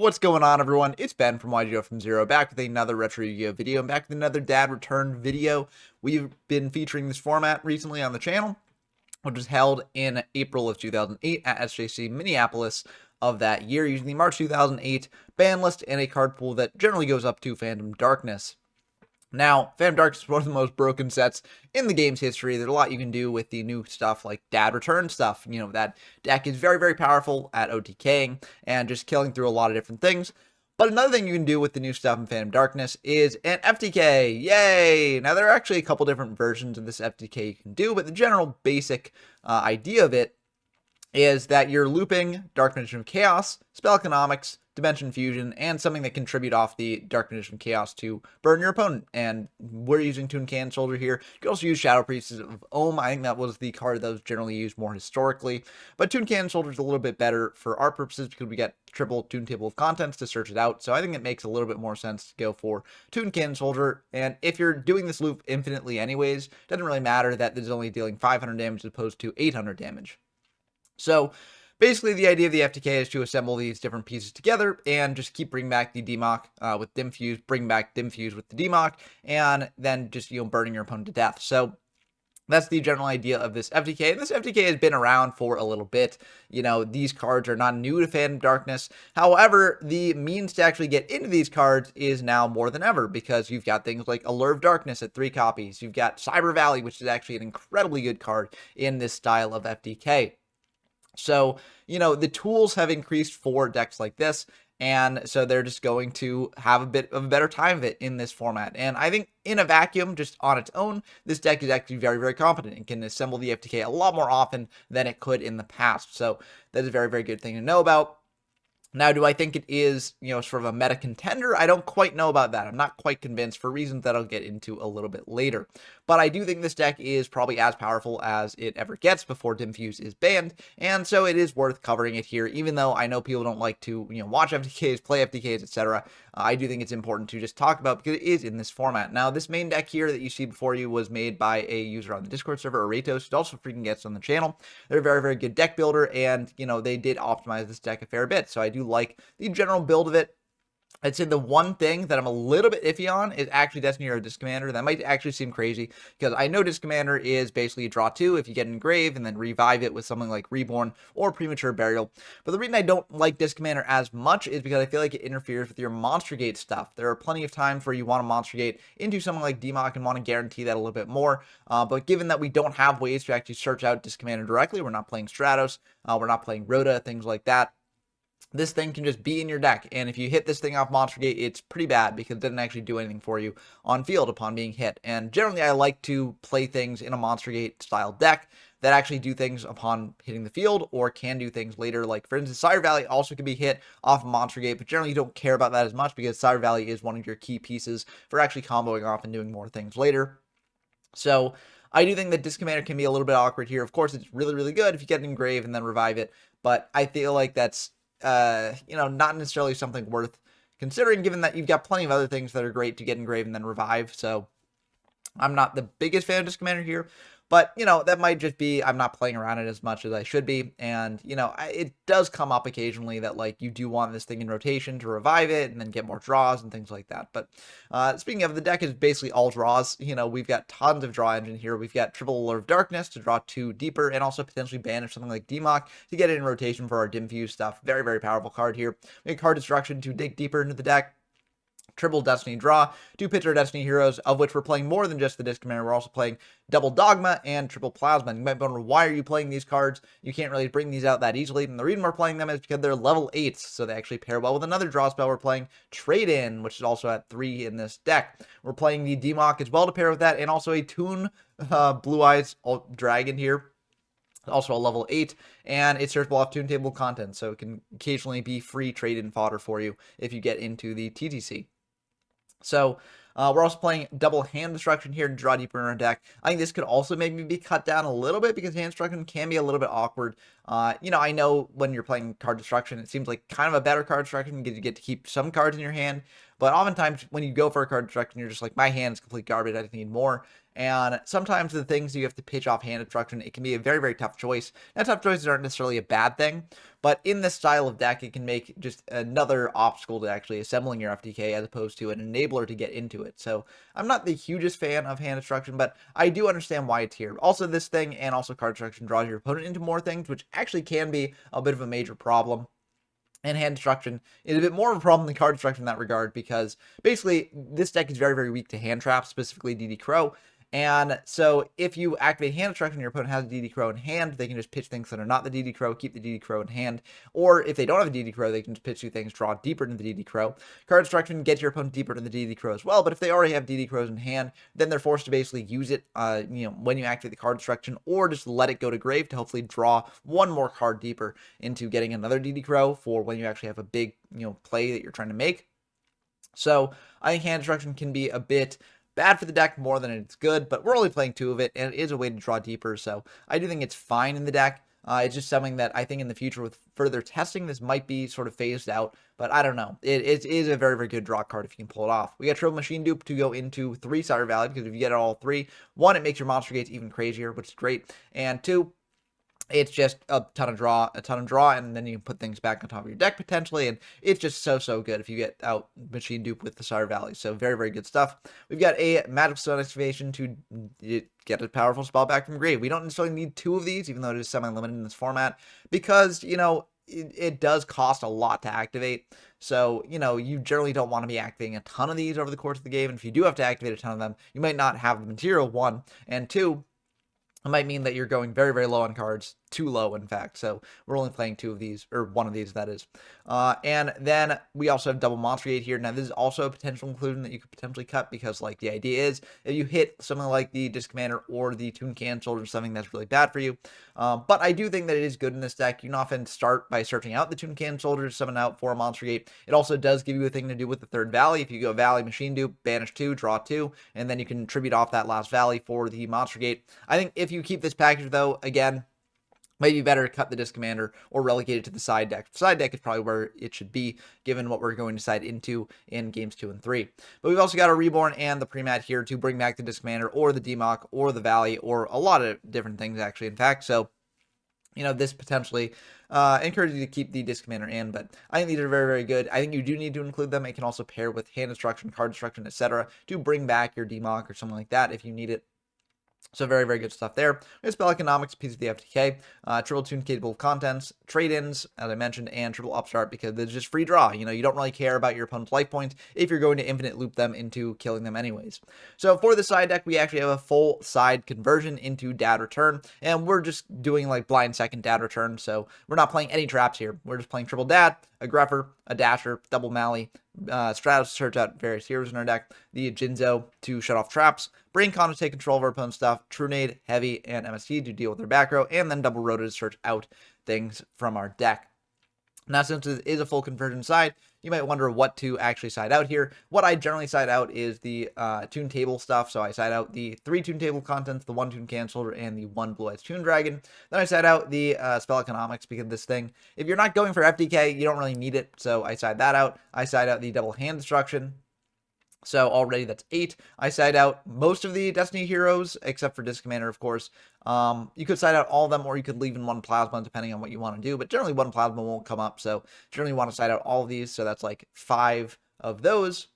What's going on, everyone? It's Ben from YGO from Zero, back with another Retro Yu-Gi-Oh video, and back with another Dad Return video. We've been featuring this format recently on the channel, which was held in April of 2008 at SJC Minneapolis of that year, using the March 2008 ban list and a card pool that generally goes up to Phantom Darkness. Now, Phantom Darkness is one of the most broken sets in the game's history. There's a lot you can do with the new stuff like Dad Return stuff. You know, that deck is very, very powerful at OTKing and just killing through a lot of different things. But another thing you can do with the new stuff in Phantom Darkness is an FTK. Yay! Now, there are actually a couple different versions of this FTK you can do, but the general basic idea of it is that you're looping Dark Magician of Chaos, Spell Economics, Dimension Fusion, and something that contribute off the Dark Magician of Chaos to burn your opponent. And we're using Toon Cannon Soldier here. You can also use Shadow Priestess of Ohm. I think that was the card that was generally used more historically. But Toon Cannon Soldier is a little bit better for our purposes because we get triple Toon Table of Contents to search it out. So I think it makes a little bit more sense to go for Toon Cannon Soldier. And if you're doing this loop infinitely anyways, it doesn't really matter that this is only dealing 500 damage as opposed to 800 damage. So basically, the idea of the FTK is to assemble these different pieces together and just keep bringing back the DMOC with Dimfuse, bring back Dimfuse with the DMOC, and then just, burning your opponent to death. So that's the general idea of this FTK. And this FTK has been around for a little bit. These cards are not new to Phantom Darkness. However, the means to actually get into these cards is now more than ever because you've got things like Allure of Darkness at 3 copies. You've got Cyber Valley, which is actually an incredibly good card in this style of FTK. So, the tools have increased for decks like this, and so they're just going to have a bit of a better time of it in this format. And I think in a vacuum, just on its own, this deck is actually very, very competent and can assemble the FTK a lot more often than it could in the past. So that's a very, very good thing to know about. Now, do I think it is, sort of a meta contender? I don't quite know about that. I'm not quite convinced for reasons that I'll get into a little bit later. But I do think this deck is probably as powerful as it ever gets before Dimfuse is banned, and so it is worth covering it here, even though I know people don't like to, watch FTKs, play FTKs, etc. I do think it's important to just talk about because it is in this format. Now, this main deck here that you see before you was made by a user on the Discord server, Aratos, who also freaking gets on the channel. They're a very, very good deck builder, and, they did optimize this deck a fair bit, so I do like the general build of it. I'd say the one thing that I'm a little bit iffy on is actually Destiny Hero Disc Commander. That might actually seem crazy because I know Disc Commander is basically a draw 2 if you get Engrave and then revive it with something like Reborn or Premature Burial. But the reason I don't like Disc Commander as much is because I feel like it interferes with your Monster Gate stuff. There are plenty of times where you want to Monster Gate into something like DMOC and want to guarantee that a little bit more. But given that we don't have ways to actually search out Disc Commander directly, we're not playing Stratos, we're not playing Rhoda, things like that. This thing can just be in your deck, and if you hit this thing off Monster Gate, it's pretty bad because it doesn't actually do anything for you on field upon being hit. And generally, I like to play things in a Monster Gate style deck that actually do things upon hitting the field or can do things later. Like, for instance, Cyber Valley also can be hit off Monster Gate, but generally you don't care about that as much because Cyber Valley is one of your key pieces for actually comboing off and doing more things later. So I do think that Disc Commander can be a little bit awkward here. Of course, it's really, really good if you get an Engrave and then revive it, but I feel like that's not necessarily something worth considering, given that you've got plenty of other things that are great to get Engrave and then revive. So I'm not the biggest fan of Disc Commander here, but, that might just be I'm not playing around it as much as I should be. And, it does come up occasionally that, like, you do want this thing in rotation to revive it and then get more draws and things like that. But speaking of, the deck is basically all draws. We've got tons of draw engine here. We've got triple Allure of Darkness to draw 2 deeper and also potentially banish something like DMOC to get it in rotation for our Dimfuse stuff. Very, very powerful card here. We have card destruction to dig deeper into the deck. Triple Destiny draw, 2 Pitcher Destiny Heroes, of which we're playing more than just the Disc Commander. We're also playing double Dogma and triple Plasma. And you might wonder, why are you playing these cards? You can't really bring these out that easily. And the reason we're playing them is because they're level 8s, so they actually pair well with another draw spell. We're playing Trade In, which is also at 3 in this deck. We're playing the DMOC as well to pair with that, and also a Toon Blue Eyes Dragon here. Also a level 8, and it's searchable off Toon Table content, so it can occasionally be free trade-in fodder for you if you get into the TTC. So we're also playing double Hand Destruction here to draw deeper in our deck. I think this could also maybe be cut down a little bit because Hand Destruction can be a little bit awkward I know when you're playing card destruction, it seems like kind of a better card destruction because you get to keep some cards in your hand. But oftentimes when you go for a card destruction, you're just like, my hand is complete garbage. I just need more. And sometimes the things you have to pitch off hand destruction, it can be a very, very tough choice. And tough choices aren't necessarily a bad thing, but in this style of deck, it can make just another obstacle to actually assembling your FTK as opposed to an enabler to get into it. So I'm not the hugest fan of hand destruction, but I do understand why it's here. Also, this thing and also card destruction draws your opponent into more things, which actually can be a bit of a major problem. And hand destruction is a bit more of a problem than card destruction in that regard because basically this deck is very, very weak to hand traps, specifically DD Crow. And so if you activate hand destruction, your opponent has a DD Crow in hand, they can just pitch things that are not the DD Crow, keep the DD Crow in hand. Or if they don't have a DD Crow, they can just pitch you things, draw deeper into the DD Crow. Card destruction gets your opponent deeper into the DD Crow as well, but if they already have DD Crows in hand, then they're forced to basically use it when you activate the card destruction, or just let it go to grave to hopefully draw one more card deeper into getting another DD Crow for when you actually have a big play that you're trying to make. So I think hand destruction can be a bit bad for the deck more than it's good, but we're only playing 2 of it, and it is a way to draw deeper, so I do think it's fine in the deck. It's just something that I think in the future with further testing, this might be sort of phased out, but I don't know. It is a very, very good draw card if you can pull it off. We got Triple Machine Dupe to go into 3 Cyber Valley, because if you get all 3, 1, it makes your monster gates even crazier, which is great, and 2, it's just a ton of draw, and then you can put things back on top of your deck potentially, and it's just so good if you get out Machine Dupe with the Cyber Valley. So very, very good stuff. We've got a Magical Stone Excavation to get a powerful spell back from grave. We don't necessarily need 2 of these, even though it is semi-limited in this format, because, it does cost a lot to activate. So, you generally don't want to be activating a ton of these over the course of the game, and if you do have to activate a ton of them, you might not have the material, 1, and 2, it might mean that you're going very, very low on cards, too low, in fact. So we're only playing 2 of these, or 1 of these, that is. And then we also have double Monster Gate here. Now, this is also a potential inclusion that you could potentially cut because, the idea is if you hit something like the Disc Commander or the Toon Can Soldier, something that's really bad for you. But I do think that it is good in this deck. You can often start by searching out the Toon Can Soldier to summon out for a Monster Gate. It also does give you a thing to do with the 3rd Valley. If you go Valley, Machine Dupe, banish 2, draw 2, and then you can tribute off that last Valley for the Monster Gate. I think if you keep this package, though, again, maybe better to cut the Disc Commander or relegate it to the side deck. The side deck is probably where it should be, given what we're going to side into in games 2 and 3. But we've also got a Reborn and the Pre-Mat here to bring back the Disc Commander or the Democ or the Valley or a lot of different things, actually, in fact. So, this potentially encourages you to keep the Disc Commander in, but I think these are very, very good. I think you do need to include them. It can also pair with hand destruction, card destruction, etc. to bring back your Democ or something like that if you need it. So very, very good stuff there. We have Spell Economics, piece of the FTK, triple tune capable of contents, trade-ins, as I mentioned, and triple upstart because there's just free draw. You don't really care about your opponent's life points if you're going to infinite loop them into killing them anyways. So for the side deck, we actually have a full side conversion into Dad Return, and we're just doing blind second Dad Return, so we're not playing any traps here. We're just playing triple Dad, a Greffer, a Dasher, double Mally, Stratos to search out various heroes in our deck, the Jinzo to shut off traps, Braincon to take control of our opponent's stuff, Trunade, Heavy, and MST to deal with their back row, and then double Rota to search out things from our deck. Now, since it is a full conversion side, you might wonder what to actually side out here. What I generally side out is the Toon Table stuff. So I side out the 3 Toon Table contents, the 1 Toon Can Soldier, and the 1 Blue Eyes Toon Dragon. Then I side out the Spell Economics because this thing, if you're not going for FTK, you don't really need it. So I side that out. I side out the double Hand Destruction. So already that's 8. I side out most of the Destiny heroes, except for Disc Commander, of course. You could side out all of them, or you could leave in 1 Plasma, depending on what you want to do. But generally 1 Plasma won't come up, so generally want to side out all of these. So that's 5 of those,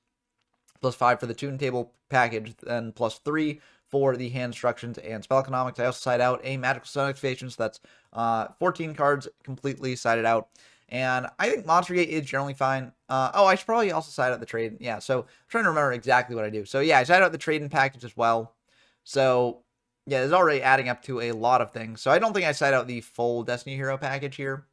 plus 5 for the Toon Table package, and plus 3 for the hand instructions and spell economics. I also side out a Magical Stone Excavation, so that's 14 cards completely sided out. And I think Monster Gate is generally fine. I should probably also side out the trade. Yeah, so I'm trying to remember exactly what I do. So yeah, I side out the trade-in package as well. So yeah, it's already adding up to a lot of things. So I don't think I side out the full Destiny Hero package here.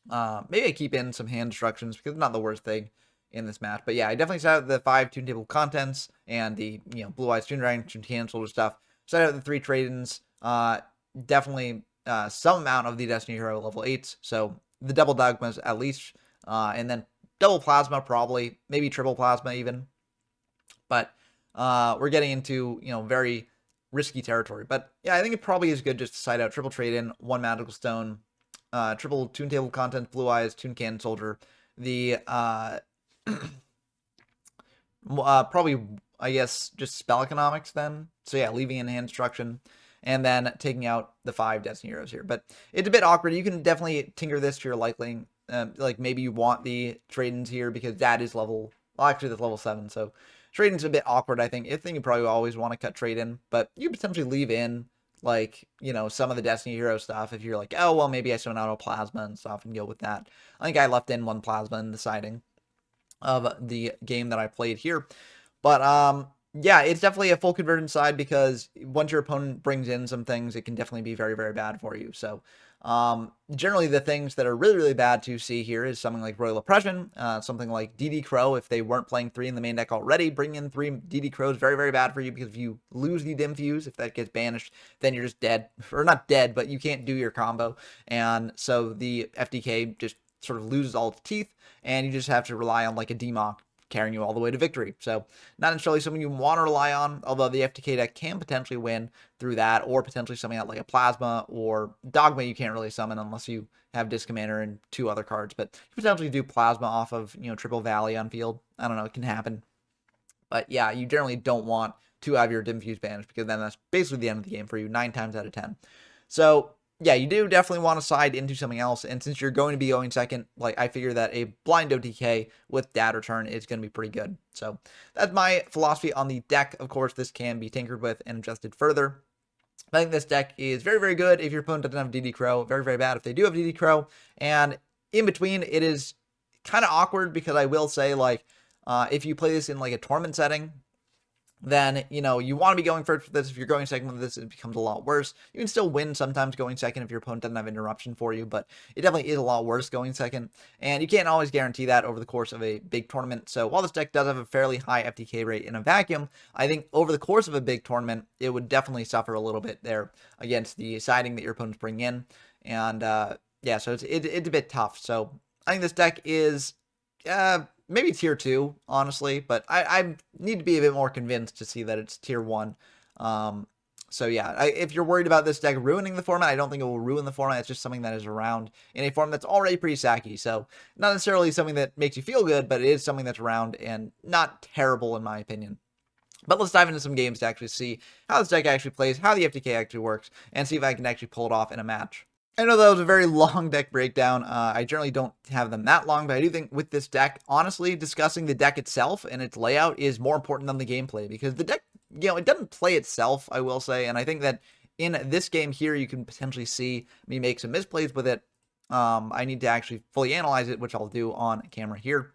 Maybe I keep in some hand instructions because it's not the worst thing in this match. But yeah, I definitely side out the 5 Toon Table contents and the Blue Eyes Toon Dragon, Toon Can Soldier stuff. Side out the 3 trade-ins. Definitely some amount of the Destiny Hero level 8s. So the double Dogmas at least, and then double Plasma probably, maybe triple Plasma even. But we're getting into, very risky territory. But yeah, I think it probably is good just to side out triple trade-in, 1 Magical Stone, triple Toon Table Contents, Blue Eyes, Toon Cannon Soldier, the probably, I guess, just spell economics then. So yeah, leaving in hand destruction, and then taking out the 5 Destiny Heroes here. But it's a bit awkward. You can definitely tinker this to your liking. Like maybe you want the trade-ins here because that is level, well, actually that's level 7. So trade-in's a bit awkward, I think. I think you probably always want to cut trade-in, but you potentially leave in like, you know, some of the Destiny Hero stuff if you're like, oh, well, maybe I summon out a Plasma and stuff and go with that. I think I left in 1 Plasma in the siding of the game that I played here. But yeah, it's definitely a full conversion side because once your opponent brings in some things, it can definitely be very, very bad for you. So generally the things that are really, really bad to see here is something like Royal Oppression, something like DD Crow. If they weren't playing 3 in the main deck already, bring in 3 DD Crows, very, very bad for you because if you lose the Dim Fuse, if that gets banished, then you're just dead. Or not dead, but you can't do your combo. And so the FTK just sort of loses all its teeth, and you just have to rely on like a DMOC carrying you all the way to victory. So not necessarily something you want to rely on, although the FTK deck can potentially win through that, or potentially something out like a Plasma or Dogma you can't really summon unless you have Disc Commander and 2 other cards, but you potentially do Plasma off of, you know, Triple Valley on field. I don't know, it can happen. But yeah, you generally don't want to have your Dim Fuse banished because then that's basically the end of the game for you 9 times out of 10. So yeah, you do definitely want to side into something else. And since you're going to be going second, like I figure that a blind OTK with dad return is going to be pretty good. So that's my philosophy on the deck. Of course, this can be tinkered with and adjusted further. I think this deck is very, very good if your opponent doesn't have DD Crow. Very, very bad if they do have DD Crow. And in between, it is kind of awkward because I will say, like, if you play this in like a tournament setting, then, you know, you want to be going first with this. If you're going second with this, it becomes a lot worse. You can still win sometimes going second if your opponent doesn't have interruption for you, but it definitely is a lot worse going second. And you can't always guarantee that over the course of a big tournament. So while this deck does have a fairly high FTK rate in a vacuum, I think over the course of a big tournament, it would definitely suffer a little bit there against the siding that your opponents bring in. And yeah, so it's a bit tough. So I think this deck is maybe tier 2, honestly, but I need to be a bit more convinced to see that it's tier 1. So yeah, if you're worried about this deck ruining the format, I don't think it will ruin the format. It's just something that is around in a form that's already pretty sacky. So not necessarily something that makes you feel good, but it is something that's around and not terrible in my opinion. But let's dive into some games to actually see how this deck actually plays, how the FTK actually works, and see if I can actually pull it off in a match. I know that was a very long deck breakdown. I generally don't have them that long, but I do think with this deck, honestly, discussing the deck itself and its layout is more important than the gameplay because the deck, you know, it doesn't play itself, I will say, and I think that in this game here, you can potentially see me make some misplays with it. I need to actually fully analyze it, which I'll do on camera here,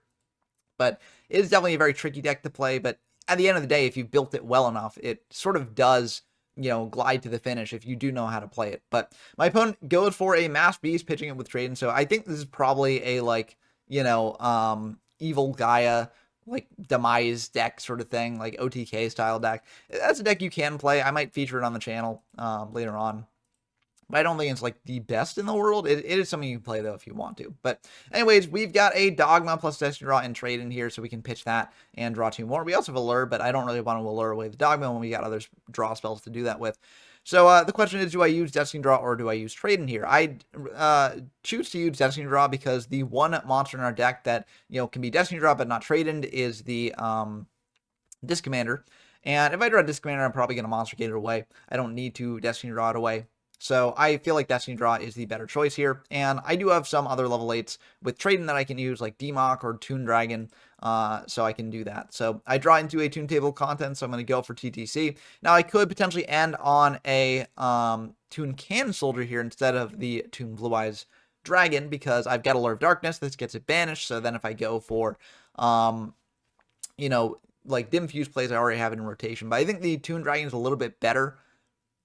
but it is definitely a very tricky deck to play, but at the end of the day, if you've built it well enough, it sort of does, you know, glide to the finish if you do know how to play it. But my opponent goes for a Mass Beast, pitching it with trade, and so I think this is probably a, like, you know, Evil Gaia, like, Demise deck sort of thing, like OTK style deck. That's a deck you can play. I might feature it on the channel later on. But I don't think it's like the best in the world. It is something you can play though if you want to. But anyways, we've got a Dogma plus Destiny Draw and trade in here, so we can pitch that and draw 2 more. We also have Allure, but I don't really want to Allure away the Dogma when we got other draw spells to do that with. So the question is, do I use Destiny Draw or do I use trade in here? I choose to use Destiny Draw because the one monster in our deck that, you know, can be Destiny Draw but not trade in is the Disc Commander. And if I draw Disc Commander, I'm probably going to Monster Gate it away. I don't need to Destiny Draw it away. So I feel like Destiny Draw is the better choice here. And I do have some other level 8s with trading that I can use, like DMOC or Toon Dragon, so I can do that. So I draw into a Toon Table content, so I'm going to go for TTC. Now I could potentially end on a Toon Cannon Soldier here instead of the Toon Blue Eyes Dragon, because I've got Allure of Darkness. This gets it banished, so then if I go for, you know, like Dim Fuse plays I already have it in rotation. But I think the Toon Dragon is a little bit better,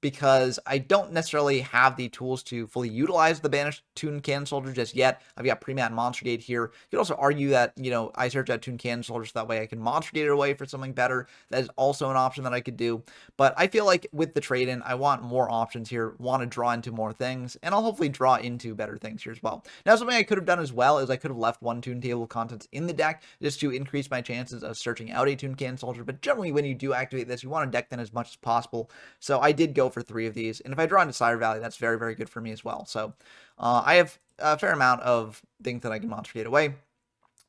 because I don't necessarily have the tools to fully utilize the banished Toon Cannon Soldier just yet. I've got Pre-Mat and Monster Gate here. You could also argue that, you know, I search out Toon Cannon Soldier so that way I can Monster Gate it away for something better. That is also an option that I could do. But I feel like with the trade-in, I want more options here, want to draw into more things, and I'll hopefully draw into better things here as well. Now, something I could have done as well is I could have left 1 Toon Table Contents in the deck just to increase my chances of searching out a Toon Cannon Soldier. But generally, when you do activate this, you want to deck them as much as possible. So I did go for 3 of these. And if I draw into Sire Valley, that's very, very good for me as well. So I have a fair amount of things that I can Monster Gate away.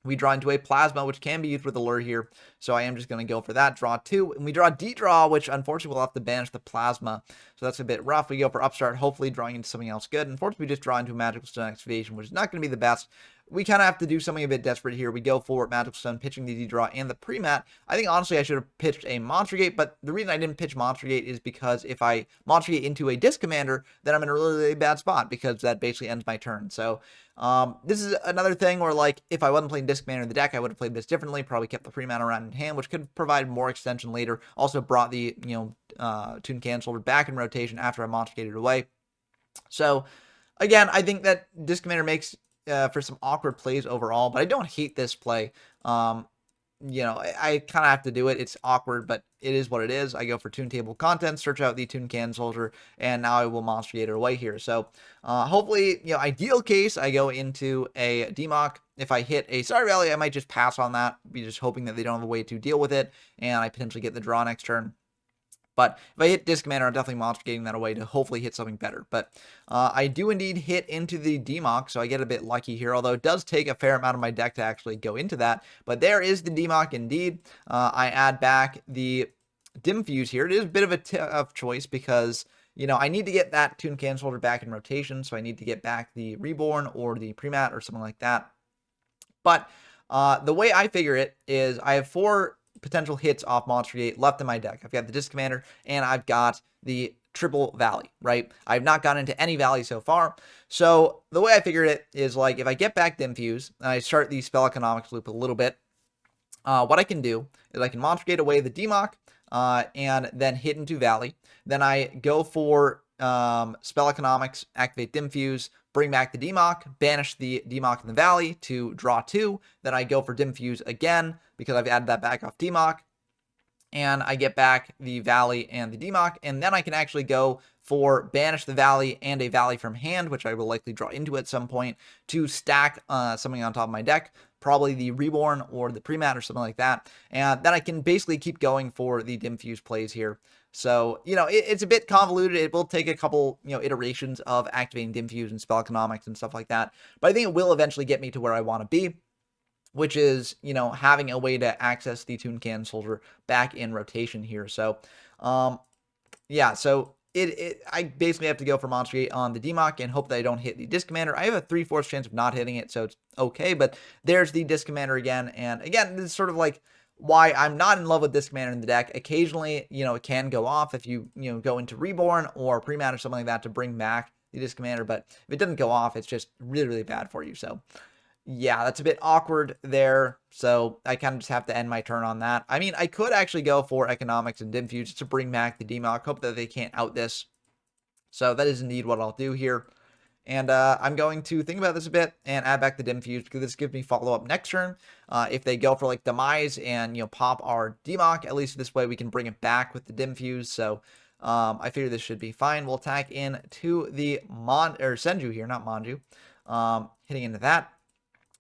We draw into a Plasma, which can be used with a lure here, so I am just going to go for that. Draw 2, and we draw D-Draw, which unfortunately we'll have to banish the Plasma, so that's a bit rough. We go for Upstart, hopefully drawing into something else good. Unfortunately, we just draw into a Magical Stone Activation, which is not going to be the best. We kind of have to do something a bit desperate here. We go for Magical Stone, pitching the D-Draw and the Pre-Mat. I think, honestly, I should have pitched a Monster Gate, but the reason I didn't pitch Monster Gate is because if I Monster Gate into a Disc Commander, then I'm in a really, really bad spot, because that basically ends my turn. So this is another thing where, like, if I wasn't playing Disc Commander in the deck, I would have played this differently, probably kept the Pre-Mat around in hand, which could provide more extension later. Also brought the, Toon Canceller back in rotation after I Monster Gated away. So, again, I think that Disc Commander makes for some awkward plays overall, but I don't hate this play. I kind of have to do it. It's awkward, but it is what it is. I go for Toon Table Contents, search out the Toon Can Soldier, and now I will Monster Gate it away here. So hopefully, ideal case, I go into a DMOC. If I hit a Sire Valley, I might just pass on that, be just hoping that they don't have a way to deal with it, and I potentially get the draw next turn. But if I hit Disc Commander, I'm definitely Monster Gating that away to hopefully hit something better. But I do indeed hit into the DMOC, so I get a bit lucky here, although it does take a fair amount of my deck to actually go into that. But there is the DMOC indeed. I add back the Dim Fuse here. It is a bit of a tough choice because, I need to get that Toon Can Soldier back in rotation, so I need to get back the Reborn or the Pre-Mat or something like that. But the way I figure it is I have 4 potential hits off Monster Gate left in my deck. I've got the Disc Commander, and I've got the triple Valley, right? I've not gotten into any Valley so far. So the way I figured it is, like, if I get back Dim Fuse, and I start the Spell Economics loop a little bit, what I can do is I can Monster Gate away the DMOC, and then hit into Valley. Then I go for Spell Economics, activate Dim Fuse, bring back the DMOC, banish the DMOC in the Valley to draw 2. Then I go for Dim Fuse again because I've added that back off DMOC. And I get back the Valley and the DMOC. And then I can actually go for banish the Valley and a Valley from hand, which I will likely draw into at some point, to stack something on top of my deck. Probably the Reborn or the Pre-Mat or something like that. And then I can basically keep going for the Dim Fuse plays here. So, it's a bit convoluted. It will take a couple, iterations of activating Dim Fuse and Spell Economics and stuff like that. But I think it will eventually get me to where I want to be, which is, having a way to access the Toon Can Soldier back in rotation here. So, yeah, so I basically have to go for Monster Gate on the DMOC and hope that I don't hit the Disc Commander. I have a 3/4 chance of not hitting it, so it's okay, but there's the Disc Commander again. And again, this is sort of like why I'm not in love with Disc Commander in the deck. Occasionally, it can go off if you, go into Reborn or Pre-Mat or something like that to bring back the Disc Commander, but if it doesn't go off, it's just really, really bad for you. So, yeah, that's a bit awkward there, so I kind of just have to end my turn on that. I mean, I could actually go for Economics and Dim Fuse to bring back the DMOC. Hope that they can't out this. So that is indeed what I'll do here. And I'm going to think about this a bit and add back the Dim Fuse because this gives me follow-up next turn. If they go for, like, Demise and, pop our DMOC, at least this way we can bring it back with the Dim Fuse. So I figure this should be fine. We'll attack in to the Senju here, not Manju. Hitting into that.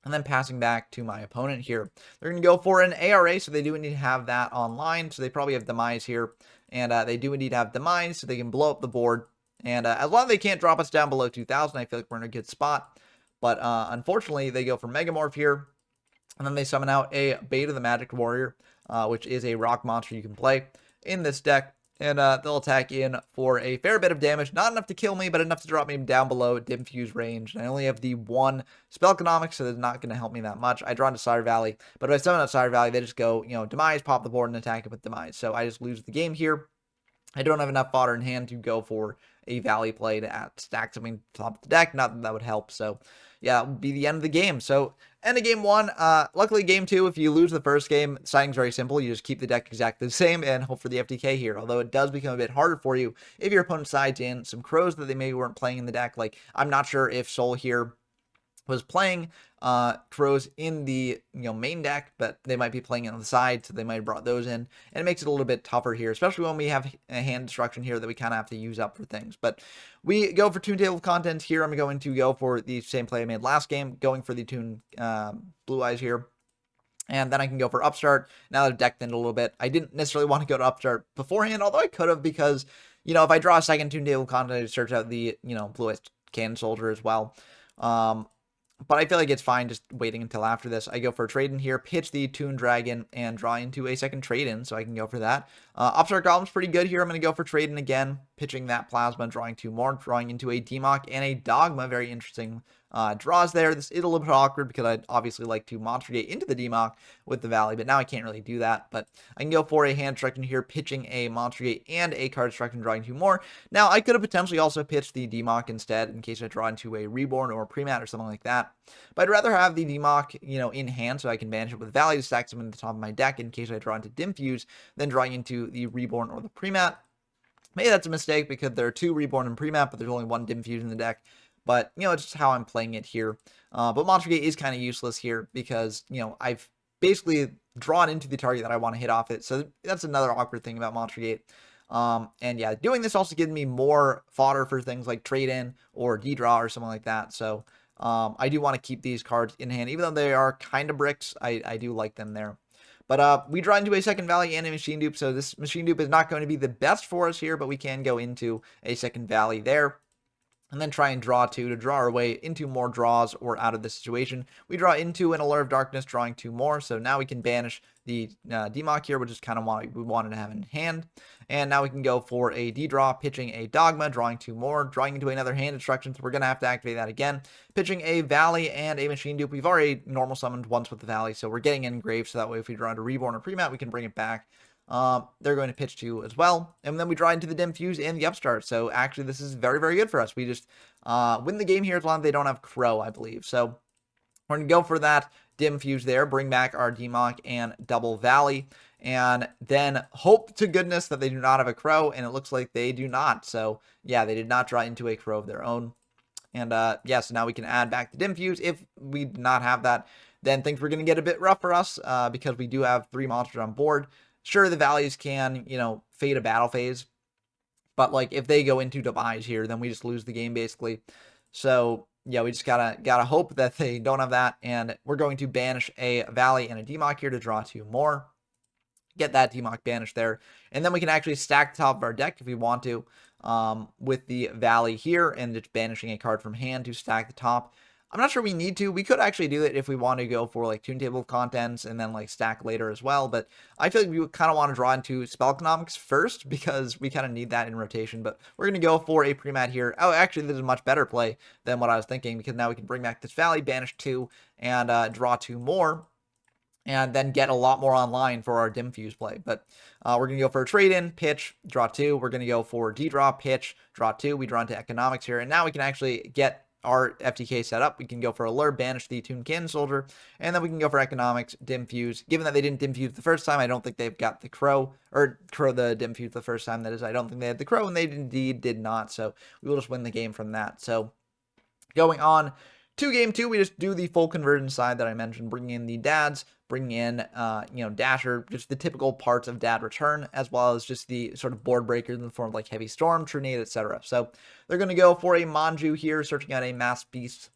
And then passing back to my opponent here. They're going to go for an ARA, so they do need to have that online. So they probably have Demise here. And they do indeed have Demise, so they can blow up the board. And as long as they can't drop us down below 2,000, I feel like we're in a good spot. But unfortunately, they go for Megamorph here. And then they summon out a Beta the Magic Warrior, which is a rock monster you can play in this deck. And they'll attack in for a fair bit of damage. Not enough to kill me, but enough to drop me down below Dim Fuse range. And I only have the 1 Spell Economics, so it's not going to help me that much. I draw into Sire Valley. But if I summon out Sire Valley, they just go, Demise, pop the board, and attack it with Demise. So I just lose the game here. I don't have enough fodder in hand to go for a Valley play to stack something top of the deck. Not that that would help. So, yeah, it would be the end of the game. So, end of game 1. Luckily, game 2, if you lose the first game, siding's very simple. You just keep the deck exactly the same and hope for the FTK here. Although it does become a bit harder for you if your opponent sides in some crows that they maybe weren't playing in the deck. Like, I'm not sure if Soul here was playing crows in the main deck, but they might be playing it on the side, so they might have brought those in, and it makes it a little bit tougher here, especially when we have a hand destruction here that we kind of have to use up for things. But we go for Toon Table of Contents here. I'm going to go for the same play I made last game, going for the Toon Blue Eyes here. And then I can go for Upstart. Now that I've decked in a little bit, I didn't necessarily want to go to Upstart beforehand, although I could have because, if I draw a second Toon Table Contest, I search out the, Blue-Eyes Cannon Soldier as well. But I feel like it's fine just waiting until after this. I go for a trade-in here, pitch the Toon Dragon, and draw into a second trade-in, so I can go for that. Upstart Goblin's pretty good here. I'm going to go for trade-in again, pitching that Plasma, drawing 2 more, drawing into a Demock and a Dogma. Very interesting draws there. This is a little bit awkward because I'd obviously like to Monster Gate into the Demock with the Valley, but now I can't really do that. But I can go for a hand destruction here, pitching a Monster Gate and a card destruction, drawing 2 more. Now, I could have potentially also pitched the Demock instead in case I draw into a Reborn or a Premat or something like that. But I'd rather have the Demock, in hand so I can banish it with Valley to stack some in the top of my deck in case I draw into Dimfuse than drawing into the Reborn or the Premat. Maybe that's a mistake because there are 2 Reborn and Premat, but there's only 1 Dimfuse in the deck. But, it's just how I'm playing it here. But Monster Gate is kind of useless here because, I've basically drawn into the target that I want to hit off it. So that's another awkward thing about Monster Gate. And yeah, doing this also gives me more fodder for things like trade-in or D-draw or something like that. So I do want to keep these cards in hand. Even though they are kind of bricks, I do like them there. But we draw into a second Valley and a Machine Dupe, so this Machine Dupe is not going to be the best for us here, but we can go into a second Valley there. And then try and draw 2 to draw our way into more draws or out of the situation. We draw into an Allure of Darkness, drawing 2 more. So now we can banish the Demock here, which is kind of what we wanted to have in hand. And now we can go for a D-draw, pitching a Dogma, drawing 2 more, drawing into another hand destruction. So we're going to have to activate that again. Pitching a Valley and a Machine Dupe. We've already normal summoned once with the Valley, so we're getting engraved. So that way if we draw into Reborn or Premat, we can bring it back. They're going to pitch 2 as well. And then we draw into the Dimfuse and the Upstart. So actually, this is very, very good for us. We just win the game here as long as they don't have Crow, I believe. So we're going to go for that Dimfuse there, bring back our Demock and double Valley, and then hope to goodness that they do not have a Crow, and it looks like they do not. So yeah, they did not draw into a Crow of their own. And yeah, so now we can add back the Dimfuse. If we did not have that, then things were going to get a bit rough for us because we do have 3 monsters on board. Sure, the Valleys can, fade a battle phase, but like if they go into demise here, then we just lose the game basically. So yeah, we just gotta hope that they don't have that, and we're going to banish a Valley and a Demock here to draw 2 more. Get that Demock banished there, and then we can actually stack the top of our deck if we want to, with the Valley here and just banishing a card from hand to stack the top. I'm not sure we need to. We could actually do it if we want to go for like Toon Table of Contents and then like stack later as well. But I feel like we kind of want to draw into Spell Economics first because we kind of need that in rotation. But we're going to go for a Premat here. Oh, actually, this is a much better play than what I was thinking because now we can bring back this Valley, banish 2, and draw 2 more. And then get a lot more online for our Dimfuse play. But we're going to go for a trade-in, pitch, draw 2. We're going to go for D-draw, pitch, draw 2. We draw into Economics here. And now we can actually get our FTK set up. We can go for Allure, banish the Toon Cannon Soldier, and then we can go for Economics, Dimfuse. Given that they didn't Dimfuse the first time, I don't think they've got the Crow the Dimfuse the first time, that is. I don't think they had the Crow, and they indeed did not, so we will just win the game from that. So going on to game 2, we just do the full conversion side that I mentioned, bringing in the dads, bringing in, Dasher, just the typical parts of dad return, as well as just the sort of board breakers in the form of like Heavy Storm, Trunade, etc. So they're going to go for a Manju here, searching out a Mass Beast,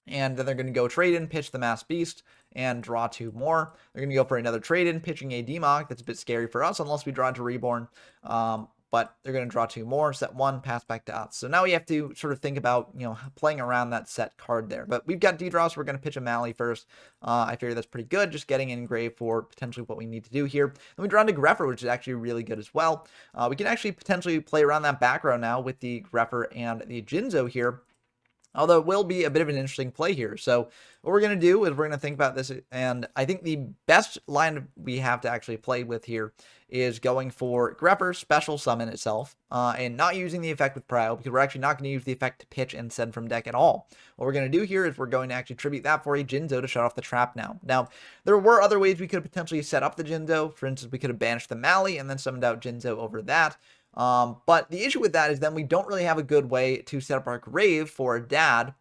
and then they're going to go trade in, pitch the Mass Beast, and draw 2 more. They're going to go for another trade in, pitching a Demock. That's a bit scary for us unless we draw into Reborn. But they're going to draw 2 more, set 1, pass back to us. So now we have to sort of think about, playing around that set card there. But we've got D-draw, so we're going to pitch a Mally first. I figure that's pretty good, just getting engraved for potentially what we need to do here. Then we draw into Greffer, which is actually really good as well. We can actually potentially play around that back row now with the Greffer and the Jinzo here. Although it will be a bit of an interesting play here. So what we're going to do is we're going to think about this, and I think the best line we have to actually play with here is going for Greffer special summon itself, and not using the effect with Prio, because we're actually not going to use the effect to pitch and send from deck at all. What we're going to do here is we're going to actually tribute that for a Jinzo to shut off the trap now. Now, there were other ways we could have potentially set up the Jinzo. For instance, we could have banished the Mally and then summoned out Jinzo over that. But the issue with that is then we don't really have a good way to set up our grave for a dad.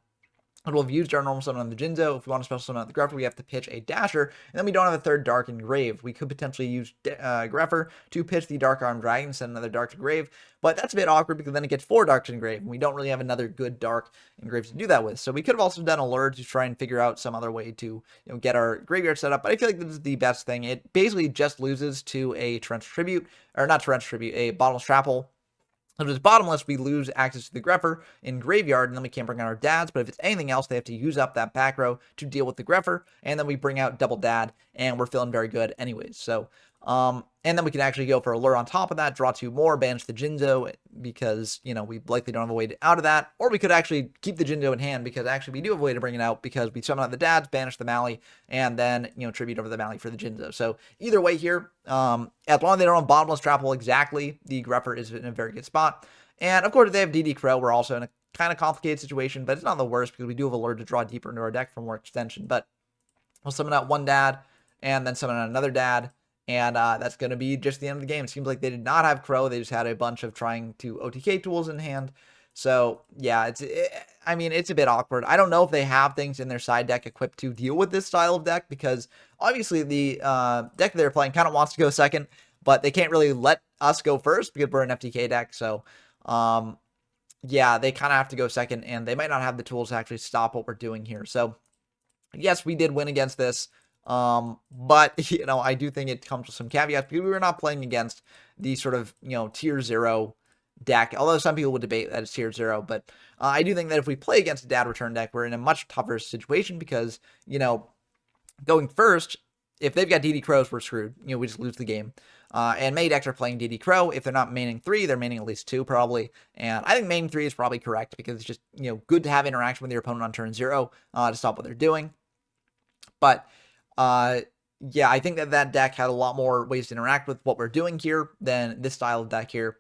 And we'll have used our normal summon on the Jinzo. If we want to special summon on the Greffer, we have to pitch a Dasher, and then we don't have a third Dark in Grave. We could potentially use Greffer to pitch the Dark Arm Dragon, send another Dark to Grave, but that's a bit awkward because then it gets 4 Darks in Grave, and we don't really have another good Dark in Grave to do that with. So we could have also done Allure to try and figure out some other way to get our graveyard set up, but I feel like this is the best thing. It basically just loses to a Torrential Tribute, or not Torrential Tribute, a Bottomless Trap Hole. If it's bottomless, we lose access to the Greffer in Graveyard, and then we can't bring out our dads. But if it's anything else, they have to use up that back row to deal with the Greffer, and then we bring out double dad, and we're feeling very good anyways. So, and then we can actually go for a lure on top of that, draw 2 more, banish the Jinzo, because, you know, we likely don't have a way out of that. Or we could actually keep the Jinzo in hand, because actually we do have a way to bring it out, because we summon out the dads, banish the Mally, and then, you know, tribute over the Mally for the Jinzo. So either way here, as long as they don't have bottomless trapple exactly, the Greffer is in a very good spot. And of course, if they have DD Crow, we're also in a kind of complicated situation, but it's not the worst, because we do have a lure to draw deeper into our deck for more extension. But we'll summon out 1 dad, and then summon out another dad, and that's going to be just the end of the game. It seems like they did not have Crow. They just had a bunch of trying to OTK tools in hand. So, yeah, I mean, it's a bit awkward. I don't know if they have things in their side deck equipped to deal with this style of deck, because obviously the deck they're playing kind of wants to go second, but they can't really let us go first because we're an FTK deck. So, yeah, they kind of have to go second, and they might not have the tools to actually stop what we're doing here. So, yes, we did win against this. But, you know, I do think it comes with some caveats, because we were not playing against the sort of, you know, tier 0 deck, although some people would debate that it's tier 0, but I do think that if we play against a dad return deck, we're in a much tougher situation, because, you know, going first, if they've got DD Crows, we're screwed. You know, we just lose the game. And many decks are playing DD Crow. If they're not maining 3, they're maining at least 2 probably. And I think maining 3 is probably correct, because it's just, you know, good to have interaction with your opponent on turn 0 to stop what they're doing. But yeah, I think that deck had a lot more ways to interact with what we're doing here than this style of deck here.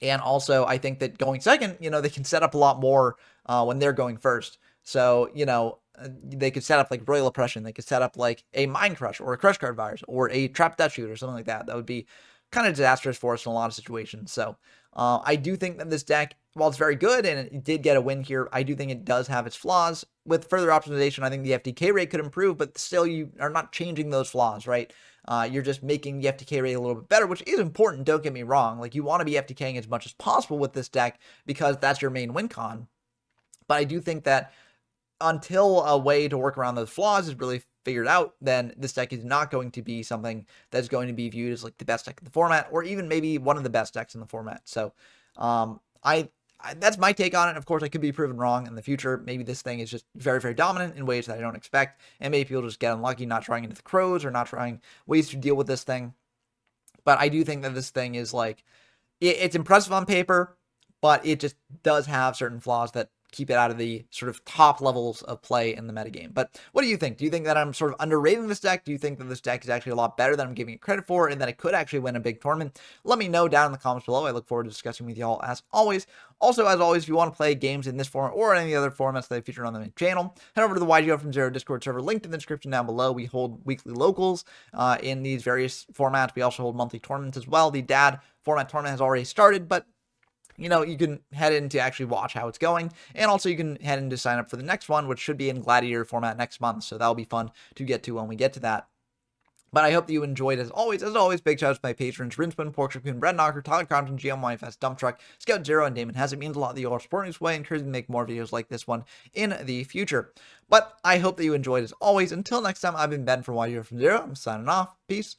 And also, I think that going second, you know, they can set up a lot more when they're going first. So, you know, they could set up like Royal Oppression. They could set up like a Mind Crush or a Crush Card Virus or a Trap Death Shoot or something like that. That would be kind of disastrous for us in a lot of situations. So I do think that this deck, while it's very good and it did get a win here, I do think it does have its flaws. With further optimization, I think the FTK rate could improve, but still you are not changing those flaws, right? You're just making the FTK rate a little bit better, which is important, don't get me wrong. Like, you want to be FTKing as much as possible with this deck, because that's your main win con. But I do think that until a way to work around those flaws is really figured out, then this deck is not going to be something that's going to be viewed as like the best deck in the format, or even maybe one of the best decks in the format. So that's my take on it. Of course, I could be proven wrong in the future. Maybe this thing is just very, very dominant in ways that I don't expect, and maybe people just get unlucky not trying into the Crows or not trying ways to deal with this thing. But I do think that this thing is like, it's impressive on paper, but it just does have certain flaws that keep it out of the sort of top levels of play in the metagame. But what do you think? Do you think that I'm sort of underrating this deck? Do you think that this deck is actually a lot better than I'm giving it credit for, and that it could actually win a big tournament? Let me know down in the comments below. I look forward to discussing with y'all as always. Also, as always, if you want to play games in this format or any other formats that I featured on the main channel, head over to the YGO from Zero Discord server, linked in the description down below. We hold weekly locals in these various formats. We also hold monthly tournaments as well. The dad format tournament has already started, but you know, you can head in to actually watch how it's going. And also you can head in to sign up for the next one, which should be in Gladiator format next month. So that'll be fun to get to when we get to that. But I hope that you enjoyed as always. As always, big shout out to my patrons, Rinspin, Porkchop, Brad Knocker, Tyler Compton, GMYFS, Dump Truck, Scout Zero, and Damon Has. It means a lot that you all are supporting this way, and encouraging me to make more videos like this one in the future. But I hope that you enjoyed as always. Until next time, I've been Ben from YGO from Zero. I'm signing off. Peace.